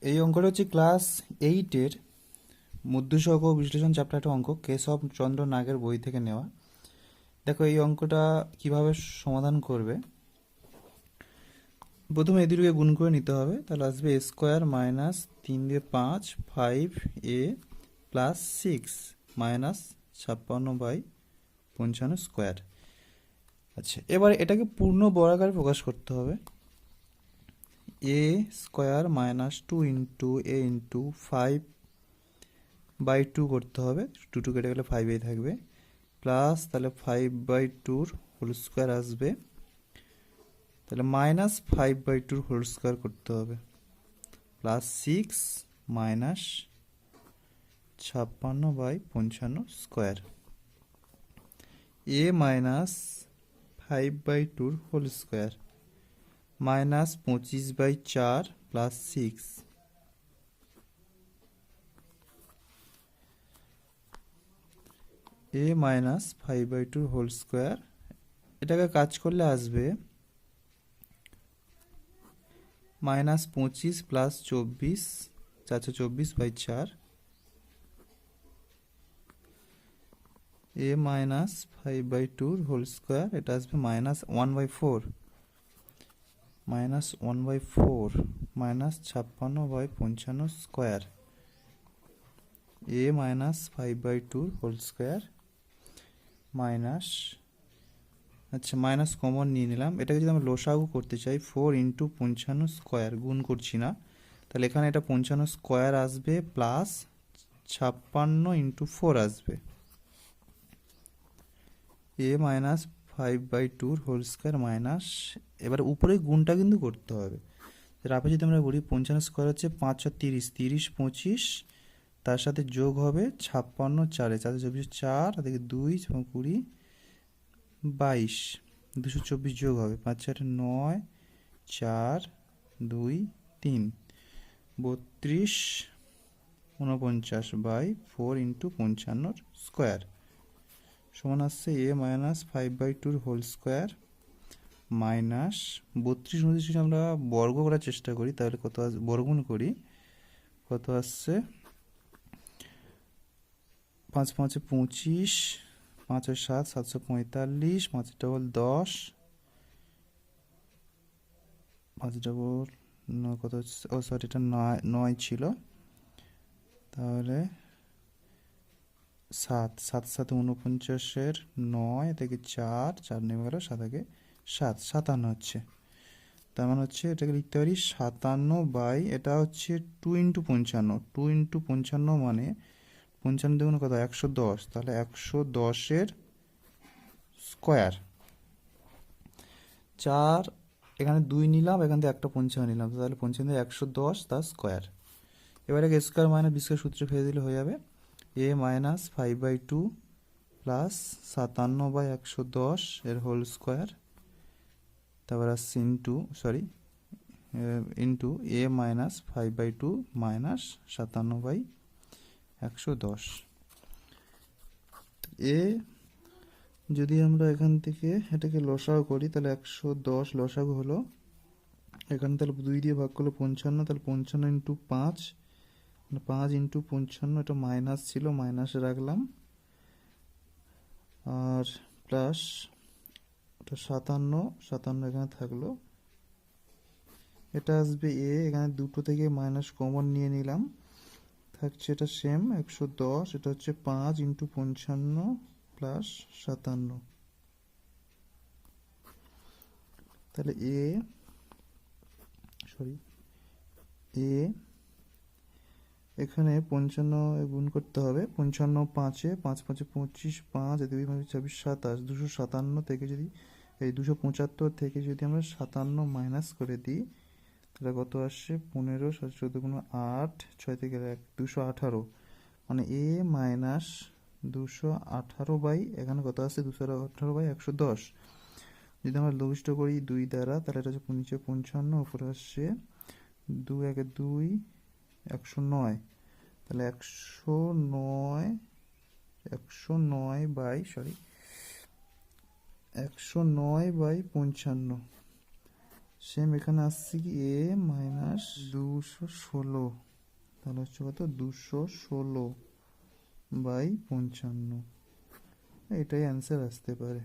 এই অঙ্কটা হচ্ছে ক্লাস 8-এর মধ্যসহগ বিশ্লেষণ চ্যাপ্টার একটা অঙ্ক, কেশব চন্দ্র নাগের বই থেকে নেওয়া। দেখো এই অঙ্কটা কিভাবে সমাধান করবে। প্রথমে এই দুটোকে গুণ করে নিতে হবে, তাহলে আসবে এ স্কোয়ার মাইনাস 3 দিয়ে 5 5a প্লাস 6 মাইনাস 56/55 স্কোয়ার। আচ্ছা, এবার এটাকে পূর্ণ বর্গাকারে প্রকাশ করতে হবে। এ স্কোয়ার মাইনাস 2 × a × 5/2 করতে হবে, 2 কেটে গেলে 5a থাকবে, প্লাস তাহলে 5/2 হোল স্কোয়ার আসবে, তাহলে মাইনাস 5/2 হোল স্কোয়ার করতে হবে, plus 6 minus 56/55 square. A minus 5/2 whole square minus 25/4 plus 6, a minus 5/2 whole square. এটাকে কাজ করলে আসবে minus 25 plus 24 424/4, a minus 5/2 whole square, এটা আসবে minus 1/4 minus 56/55 square, a minus 5/2 whole square minus, আচ্ছা মাইনাস কমন নিয়ে নিলাম। এটাকে যদি আমরা লসাগু করতে চাই 4 × 55 স্কোয়ার, গুণ করছি না, তাহলে এখানে এটা 55 স্কোয়ার আসবে প্লাস 56 × 4 আসবে, এ মাইনাস 5/2 হোল স্কোয়ার মাইনাস, এবার উপরে গুণটা কিন্তু করতে হবে। রাপে যদি আমরা করি 55 স্কোয়ার হচ্ছে 5 × 30 30 25, তার সাথে যোগ হবে 56 4 4 4 থেকে 2 20 22 224 যোগ হবে 5 4 9 4 2 3 32 49/4 × 55 স্কোয়ার সমান আসছে এ মাইনাস 5/2 হোল স্কোয়ার মাইনাস 32 29 আমরা বর্গ করার চেষ্টা করি, তাহলে কত আসবে, বর্গমূল করি, কত আসছে 5 5 25, 5 7 745, 5 ডবল 10, 5 ডবল কত হচ্ছে, ও সরি এটা 9 ছিল, তাহলে 7 7 7 49 9 থেকে 4 4 নেমে গেল, 7 থেকে 7 57 হচ্ছে। তার মানে হচ্ছে এটাকে লিখতে পারি 57 এটা হচ্ছে 2 × 55, 2 × 55 মানে 55 দুগুণে কত 110, তাহলে 110-এর স্কোয়ার। 4 এখানে 2 নিলাম, এখান থেকে একটা 55 নিলাম, তাহলে 55 110 তার স্কোয়ার। এবারে স্কোয়ার মাইনাস বি স্কোয়ার সূত্রে ফেলে দিলে হয়ে যাবে এ মাইনাস 5/2 প্লাস 57/110 এর হোল স্কোয়ার, তারপর আসছে ইন্টু এ মাইনাস 5/2 মাইনাস 57/110। এ যদি আমরা এখান থেকে এটাকে লসাগু করি, তাহলে 110 লসাগু হলো, এখানে তাহলে 2 দিয়ে ভাগ করলে 55, তাহলে 55 × 5, 5 × 55, এটা মাইনাস ছিল, মাইনাসে রাখলাম, আর প্লাস ওটা 57 এখানে থাকলো, এটা আসবে এ, এখানে দুটো থেকে মাইনাস কমন নিয়ে নিলাম, থাকছে এটা সেম 110, এটা হচ্ছে 5 × 55 প্লাস 57, তাহলে এ এখানে 55 গুণ করতে হবে, 55 5 5 5 25, 5 2 24 27, 257 থেকে যদি এই 275 থেকে যদি আমরা 57 মাইনাস করে দিই, তাহলে কত আসছে 15 7 14 8 6 থেকে 1 218, মানে এ মাইনাস 218 এখানে কত আসছে 218/110। যদি আমরা লঘিষ্ঠ করি 2 দ্বারা, তাহলে এটা হচ্ছে নিচে 55, উপরে আসছে 2 1 2 109, তাহলে 109/55, সেম এখানে আসছে কি এ মাইনাস 216, তাহলে হচ্ছে কত 216/55, এটাই অ্যান্সার আসতে পারে।